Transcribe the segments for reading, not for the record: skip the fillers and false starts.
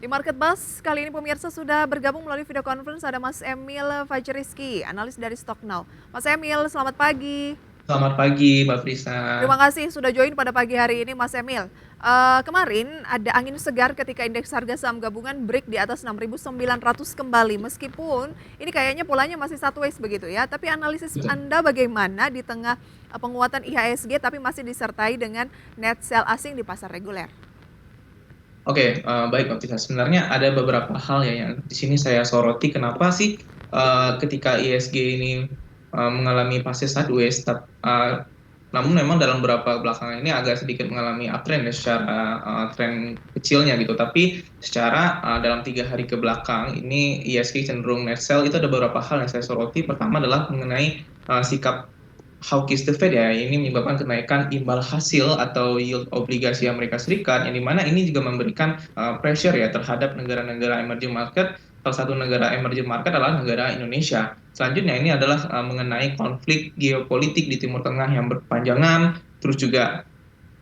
Di Market Bus kali ini pemirsa sudah bergabung melalui video conference ada Mas Emil Fajriski, analis dari Stocknow. Mas Emil, selamat pagi. Selamat pagi, Mbak Frisa. Terima kasih sudah join pada pagi hari ini Mas Emil. Kemarin ada angin segar ketika indeks harga saham gabungan break di atas 6.900 kembali. Meskipun ini kayaknya polanya masih sideways begitu ya. Tapi analisis Betul. Anda bagaimana di tengah penguatan IHSG tapi masih disertai dengan net sell asing di pasar reguler? Oke, baik Mbak Frisa. Sebenarnya ada beberapa hal ya yang di sini saya soroti. Kenapa sih ketika ISG ini mengalami fase sideways, namun memang dalam beberapa belakangan ini agak sedikit mengalami uptrend ya secara tren kecilnya gitu. Tapi secara dalam 3 hari ke belakang ini ISG cenderung net sell. Itu ada beberapa hal yang saya soroti. Pertama adalah mengenai sikap hawkish the Fed ya, ini menyebabkan kenaikan imbal hasil atau yield obligasi Amerika Serikat, yang dimana ini juga memberikan pressure ya terhadap negara-negara emerging market. Salah satu negara emerging market adalah negara Indonesia. Selanjutnya ini adalah mengenai konflik geopolitik di Timur Tengah yang berkepanjangan, terus juga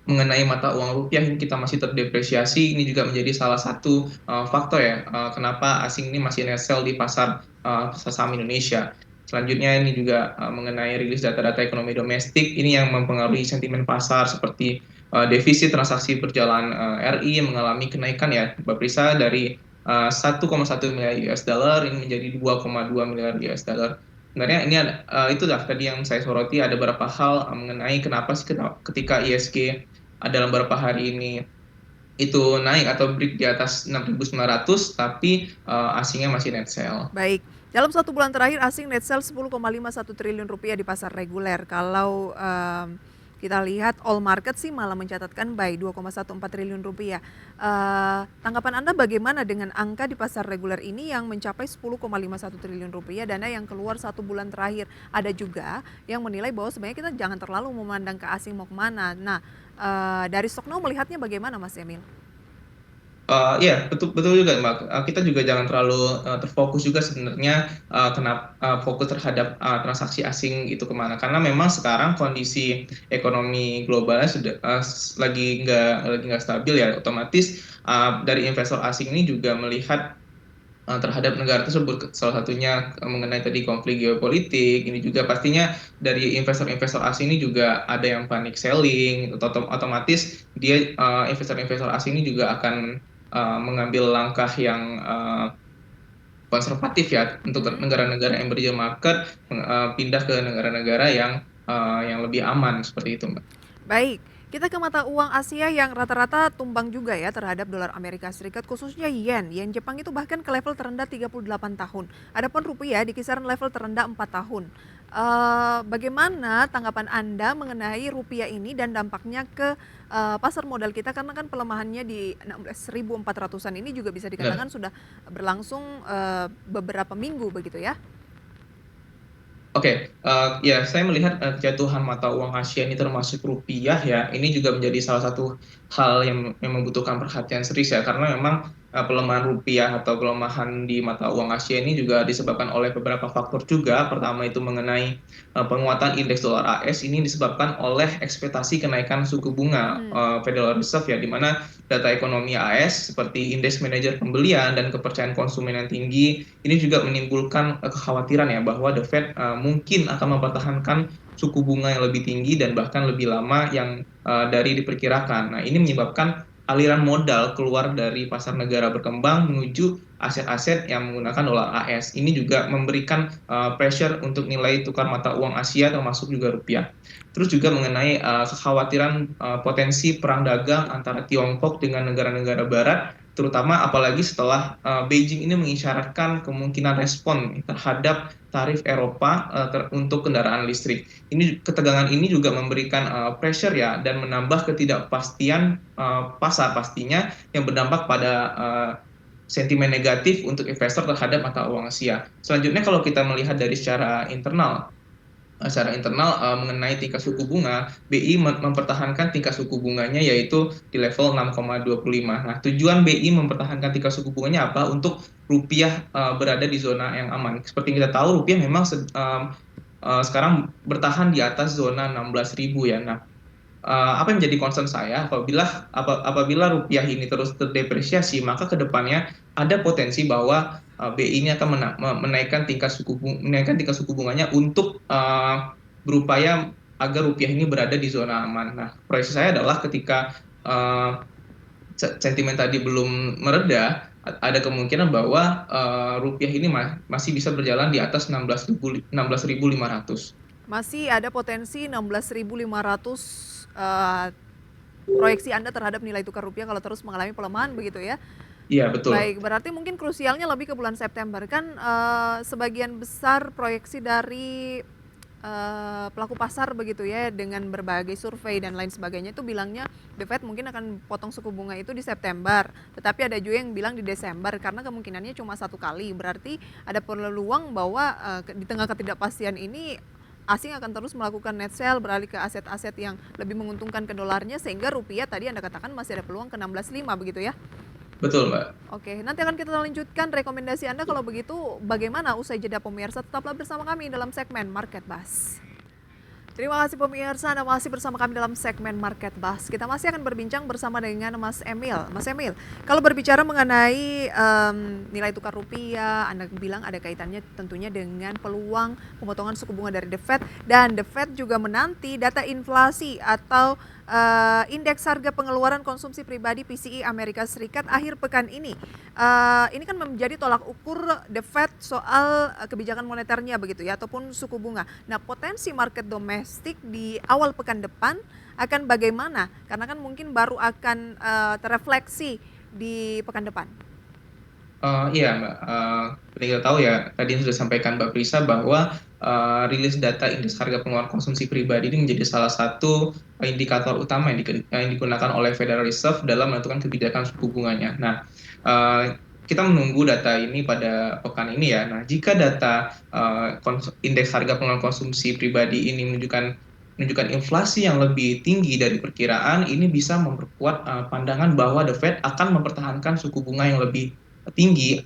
mengenai mata uang rupiah yang kita masih terdepresiasi. Ini juga menjadi salah satu faktor ya kenapa asing ini masih net sell di pasar saham Indonesia. Selanjutnya ini juga mengenai rilis data-data ekonomi domestik ini yang mempengaruhi sentimen pasar seperti defisit transaksi berjalan RI yang mengalami kenaikan ya Mbak Prisa dari 1,1 miliar US dollar ini menjadi 2,2 miliar US dollar. Sebenarnya ini itulah tadi yang saya soroti, ada beberapa hal mengenai kenapa sih ketika ISG dalam beberapa hari ini itu naik atau break di atas 6.900 tapi asingnya masih net sell. Baik, dalam 1 bulan terakhir asing net sell 10,51 triliun rupiah di pasar reguler. Kalau kita lihat all market sih malah mencatatkan buy 2,14 triliun rupiah. Tanggapan Anda bagaimana dengan angka di pasar reguler ini yang mencapai 10,51 triliun rupiah dana yang keluar 1 bulan terakhir? Ada juga yang menilai bahwa sebenarnya kita jangan terlalu memandang ke asing mau kemana. Nah, dari Stocknow melihatnya bagaimana Mas Emil? Iya, betul betul juga, Mbak. Kita juga jangan terlalu terfokus juga sebenarnya kenapa fokus terhadap transaksi asing itu kemana. Karena memang sekarang kondisi ekonomi globalnya sudah lagi nggak stabil ya. Otomatis dari investor asing ini juga melihat terhadap negara tersebut. Salah satunya mengenai tadi konflik geopolitik. Ini juga pastinya dari investor-investor asing ini juga ada yang panic selling. Otomatis dia investor-investor asing ini juga akan mengambil langkah yang konservatif ya untuk Mhm. negara-negara emerging market, pindah ke negara-negara yang lebih aman seperti itu, Mbak. Baik, kita ke mata uang Asia yang rata-rata tumbang juga ya terhadap dolar Amerika Serikat, khususnya yen. Yen Jepang itu bahkan ke level terendah 38 tahun. Adapun rupiah di kisaran level terendah 4 tahun. Bagaimana tanggapan Anda mengenai rupiah ini dan dampaknya ke pasar modal kita, karena kan pelemahannya di 16.400-an ini juga bisa Benar. dikatakan sudah berlangsung beberapa minggu begitu ya. Oke, ya saya melihat kejatuhan mata uang Asia ini termasuk rupiah ya, ini juga menjadi salah satu hal yang membutuhkan perhatian serius ya, karena memang pelemahan rupiah atau pelemahan di mata uang Asia ini juga disebabkan oleh beberapa faktor juga. Pertama itu mengenai penguatan indeks dolar AS, ini disebabkan oleh ekspektasi kenaikan suku bunga Mhm. Federal Reserve ya, di mana data ekonomi AS seperti indeks manajer pembelian dan kepercayaan konsumen yang tinggi ini juga menimbulkan kekhawatiran ya bahwa The Fed mungkin akan mempertahankan suku bunga yang lebih tinggi dan bahkan lebih lama yang dari diperkirakan. Nah, ini menyebabkan aliran modal keluar dari pasar negara berkembang menuju aset-aset yang menggunakan dolar AS. Ini juga memberikan pressure untuk nilai tukar mata uang Asia termasuk juga rupiah. Terus juga mengenai kekhawatiran potensi perang dagang antara Tiongkok dengan negara-negara barat, terutama apalagi setelah Beijing ini mengisyaratkan kemungkinan respon terhadap tarif Eropa untuk kendaraan listrik. Ini ketegangan ini juga memberikan pressure ya dan menambah ketidakpastian pasar pastinya yang berdampak pada sentimen negatif untuk investor terhadap mata uang Asia. Selanjutnya kalau kita melihat dari secara internal mengenai tingkat suku bunga, BI mempertahankan tingkat suku bunganya yaitu di level 6,25. Nah, tujuan BI mempertahankan tingkat suku bunganya apa? Untuk rupiah berada di zona yang aman. Seperti kita tahu, rupiah memang sekarang bertahan di atas zona 16.000 ya. Nah, apa yang menjadi concern saya apabila rupiah ini terus terdepresiasi, maka kedepannya ada potensi bahwa BI ini akan menaikkan tingkat suku bunganya untuk berupaya agar rupiah ini berada di zona aman. Nah, proyeksi saya adalah ketika uh, sentimen tadi belum mereda, ada kemungkinan bahwa rupiah ini masih bisa berjalan di atas 16.500. Masih ada potensi 16.500 proyeksi Anda terhadap nilai tukar rupiah kalau terus mengalami pelemahan begitu ya. Iya, betul. Baik, berarti mungkin krusialnya lebih ke bulan September kan, sebagian besar proyeksi dari pelaku pasar begitu ya dengan berbagai survei dan lain sebagainya itu bilangnya The Fed mungkin akan potong suku bunga itu di September, tetapi ada juga yang bilang di Desember karena kemungkinannya cuma satu kali. Berarti ada peluang bahwa di tengah ketidakpastian ini asing akan terus melakukan net sell beralih ke aset-aset yang lebih menguntungkan ke dolarnya sehingga rupiah tadi Anda katakan masih ada peluang ke 16.5 begitu ya. Betul, Mbak. Oke, nanti akan kita lanjutkan rekomendasi Anda kalau begitu bagaimana usai jeda pemirsa. Tetaplah bersama kami dalam segmen Market Buzz. Terima kasih pemirsa, Anda masih bersama kami dalam segmen Market Buzz. Kita masih akan berbincang bersama dengan Mas Emil. Mas Emil, kalau berbicara mengenai nilai tukar rupiah, Anda bilang ada kaitannya tentunya dengan peluang pemotongan suku bunga dari The Fed. Dan The Fed juga menanti data inflasi atau indeks harga pengeluaran konsumsi pribadi PCE Amerika Serikat akhir pekan ini. Ini kan menjadi tolak ukur The Fed soal kebijakan moneternya begitu ya, ataupun suku bunga. Nah, potensi market domestik di awal pekan depan akan bagaimana? Karena kan mungkin baru akan terefleksi di pekan depan. Iya, Mbak. Seperti kita tahu ya, tadi yang sudah disampaikan Mbak Prisa bahwa rilis data indeks harga pengeluaran konsumsi pribadi ini menjadi salah satu indikator utama yang digunakan oleh Federal Reserve dalam menentukan kebijakan suku bunganya. Nah, kita menunggu data ini pada pekan ini ya. Nah, jika data indeks harga pengeluaran konsumsi pribadi ini menunjukkan inflasi yang lebih tinggi dari perkiraan, ini bisa memperkuat pandangan bahwa The Fed akan mempertahankan suku bunga yang lebih tinggi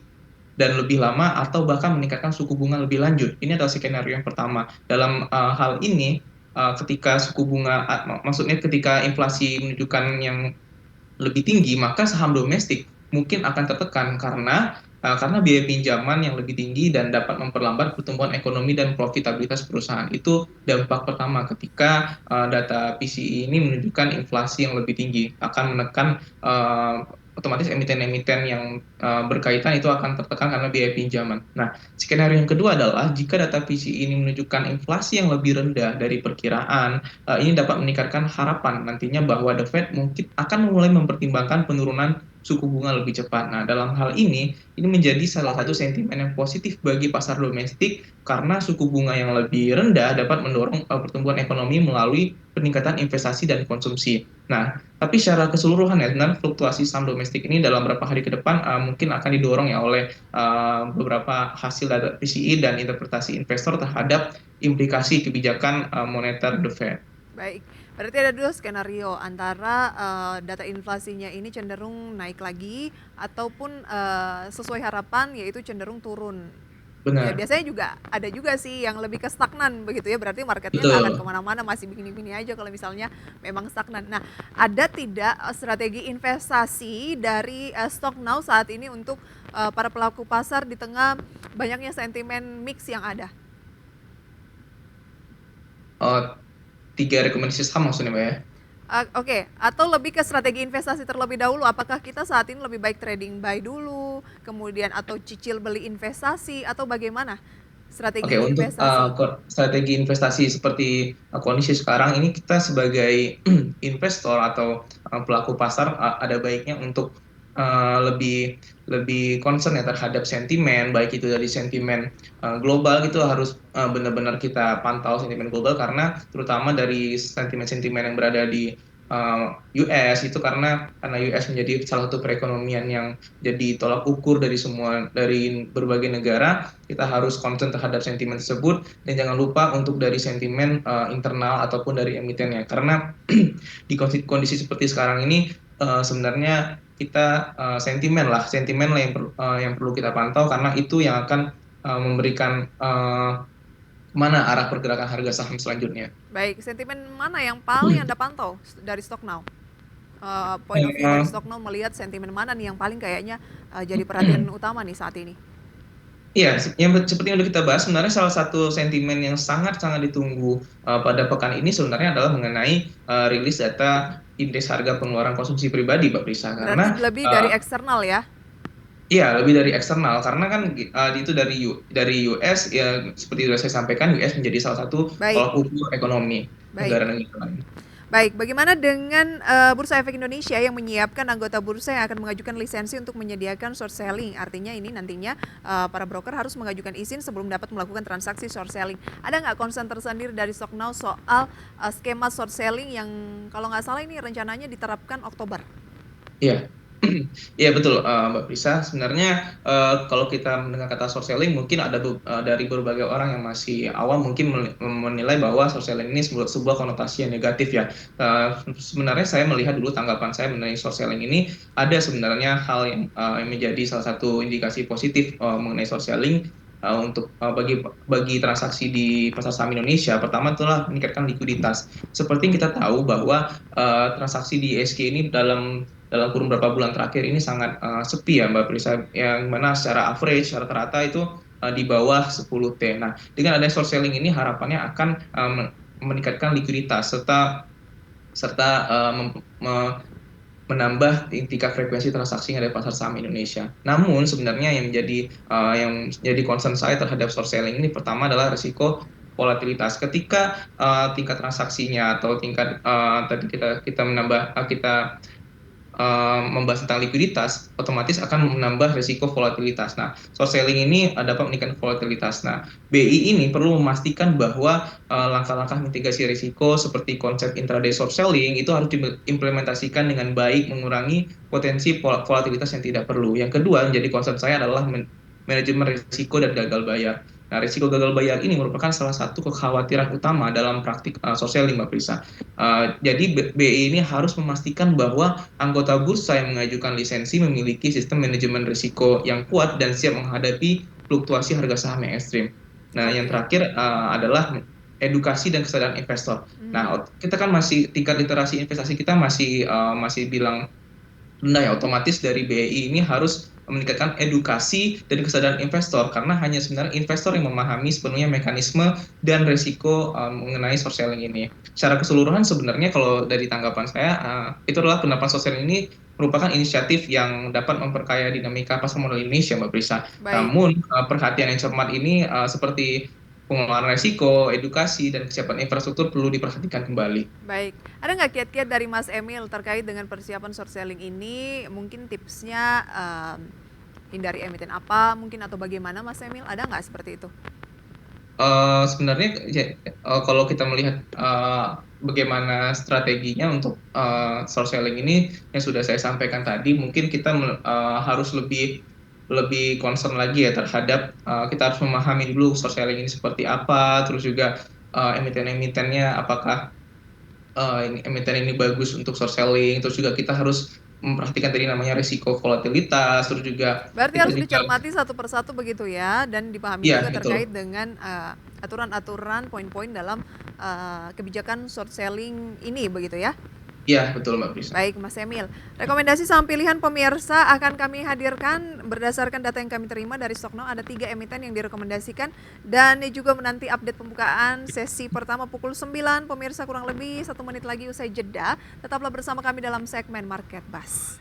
dan lebih lama atau bahkan meningkatkan suku bunga lebih lanjut. Ini adalah skenario yang pertama. Dalam hal ini, ketika suku bunga, maksudnya ketika inflasi menunjukkan yang lebih tinggi, maka saham domestik mungkin akan tertekan karena biaya pinjaman yang lebih tinggi dan dapat memperlambat pertumbuhan ekonomi dan profitabilitas perusahaan. Itu dampak pertama ketika data PCE ini menunjukkan inflasi yang lebih tinggi, akan menekan otomatis emiten-emiten yang berkaitan itu akan tertekan karena biaya pinjaman. Nah, skenario yang kedua adalah jika data PCE ini menunjukkan inflasi yang lebih rendah dari perkiraan, ini dapat meningkatkan harapan nantinya bahwa The Fed mungkin akan mulai mempertimbangkan penurunan suku bunga lebih cepat. Nah, dalam hal ini menjadi salah satu sentimen yang positif bagi pasar domestik karena suku bunga yang lebih rendah dapat mendorong pertumbuhan ekonomi melalui peningkatan investasi dan konsumsi. Nah, tapi secara keseluruhan ya, sebenarnya fluktuasi saham domestik ini dalam beberapa hari ke depan mungkin akan didorong ya oleh beberapa hasil data PCE dan interpretasi investor terhadap implikasi kebijakan moneter The Fed. Baik, berarti ada dua skenario antara data inflasinya ini cenderung naik lagi ataupun sesuai harapan yaitu cenderung turun. Ya Benar, biasanya juga ada juga sih yang lebih ke stagnan begitu ya, berarti marketnya nggak akan betul. kemana-mana, masih begini-begini aja kalau misalnya memang stagnan. Nah, ada tidak strategi investasi dari Stock Now saat ini untuk para pelaku pasar di tengah banyaknya sentimen mix yang ada? Eh, Tiga rekomendasi saham maksudnya, Mbak ya? Oke, atau lebih ke strategi investasi terlebih dahulu. Apakah kita saat ini lebih baik trading buy dulu, kemudian atau cicil beli investasi, atau bagaimana Oke, strategi untuk investasi? strategi investasi seperti kondisi sekarang ini kita sebagai investor atau pelaku pasar ada baiknya untuk lebih lebih concern ya terhadap sentimen, baik itu dari sentimen global gitu harus benar-benar kita pantau sentimen global karena terutama dari sentimen-sentimen yang berada di US itu karena US menjadi salah satu perekonomian yang jadi tolak ukur dari berbagai negara, kita harus concern terhadap sentimen tersebut dan jangan lupa untuk dari sentimen internal ataupun dari emitennya karena di kondisi seperti sekarang ini sebenarnya kita sentimen lah yang perlu kita pantau karena itu yang akan memberikan mana arah pergerakan harga saham selanjutnya. Baik, sentimen mana yang paling Anda pantau dari Stock Now? Point of view dari Eh, Stock Now melihat sentimen mana nih yang paling kayaknya jadi perhatian utama nih saat ini? Iya, yang seperti yang udah kita bahas, sebenarnya salah satu sentimen yang sangat-sangat ditunggu pada pekan ini sebenarnya adalah mengenai rilis data indeks harga pengeluaran konsumsi pribadi, Mbak Prisa. Berarti Karena lebih dari eksternal ya? iya, lebih dari eksternal karena kan itu dari US ya seperti yang saya sampaikan US menjadi salah satu Baik, tolak ukur ekonomi baik. negara-negara lain. Baik, bagaimana dengan Bursa Efek Indonesia yang menyiapkan anggota bursa yang akan mengajukan lisensi untuk menyediakan short selling? Artinya ini nantinya para broker harus mengajukan izin sebelum dapat melakukan transaksi short selling. Ada nggak concern tersendiri dari Stocknow soal skema short selling yang kalau nggak salah ini rencananya diterapkan Oktober? Iya. Iya betul, Mbak Prisa. Sebenarnya kalau kita mendengar kata short selling, mungkin ada dari berbagai orang yang masih awam mungkin menilai bahwa short selling ini sebuah konotasi yang negatif ya. Sebenarnya saya melihat dulu tanggapan saya mengenai short selling ini ada sebenarnya hal yang menjadi salah satu indikasi positif mengenai short selling untuk bagi transaksi di pasar saham Indonesia. Pertama itulah meningkatkan likuiditas. Seperti yang kita tahu bahwa transaksi di ISG ini dalam kurun beberapa bulan terakhir ini sangat sepi ya Mbak Prisa, yang mana secara average rata-rata itu di bawah 10T. Nah, dengan adanya short selling ini harapannya akan meningkatkan likuiditas serta serta menambah tingkat frekuensi transaksi yang ada di pasar saham Indonesia. Namun sebenarnya yang jadi concern saya terhadap short selling ini pertama adalah risiko volatilitas. Ketika tingkat transaksinya atau tingkat tadi kita menambah kita membahas tentang likuiditas, otomatis akan menambah risiko volatilitas. Nah, short selling ini dapat meningkatkan volatilitas. Nah, BI ini perlu memastikan bahwa langkah-langkah mitigasi risiko seperti konsep intraday short selling itu harus diimplementasikan dengan baik, mengurangi potensi volatilitas yang tidak perlu. Yang kedua, menjadi concern saya adalah manajemen risiko dan gagal bayar. Nah, risiko gagal bayar ini merupakan salah satu kekhawatiran utama dalam praktik short selling, Mbak Prisa. Jadi BI ini harus memastikan bahwa anggota bursa yang mengajukan lisensi memiliki sistem manajemen risiko yang kuat dan siap menghadapi fluktuasi harga saham yang ekstrim. Nah, yang Oke. terakhir adalah edukasi dan kesadaran investor. Nah, kita kan masih tingkat literasi investasi kita masih bilang rendah ya, otomatis dari BI ini harus meningkatkan edukasi dan kesadaran investor karena hanya sebenarnya investor yang memahami sepenuhnya mekanisme dan risiko mengenai short selling ini. Secara keseluruhan sebenarnya kalau dari tanggapan saya itu adalah penerapan short selling ini merupakan inisiatif yang dapat memperkaya dinamika pasar modal Indonesia, Mbak Prisa. Baik, Namun perhatian yang cermat ini seperti pengelolaan risiko, edukasi, dan kesiapan infrastruktur perlu diperhatikan kembali. baik. Ada nggak kiat-kiat dari Mas Emil terkait dengan persiapan short selling ini? Mungkin tipsnya hindari emiten apa mungkin atau bagaimana Mas Emil? Ada nggak seperti itu? Sebenarnya ya, kalau kita melihat bagaimana strateginya untuk short selling ini yang sudah saya sampaikan tadi, mungkin kita harus lebih lebih concern lagi ya terhadap kita harus memahami dulu short selling ini seperti apa, terus juga emiten-emitennya apakah ini emiten ini bagus untuk short selling, terus juga kita harus memperhatikan tadi namanya risiko volatilitas, terus juga Berarti kita harus juga dicermati satu persatu begitu ya, dan dipahami iya juga terkait betul. dengan aturan-aturan, poin-poin dalam kebijakan short selling ini begitu ya. Iya betul Mbak Prisa. Baik, Mas Emil. Rekomendasi saham pilihan pemirsa akan kami hadirkan berdasarkan data yang kami terima dari Stocknow. Ada 3 emiten yang direkomendasikan dan juga menanti update pembukaan sesi pertama pukul 9. Pemirsa kurang lebih 1 menit lagi usai jeda. Tetaplah bersama kami dalam segmen Market Buzz.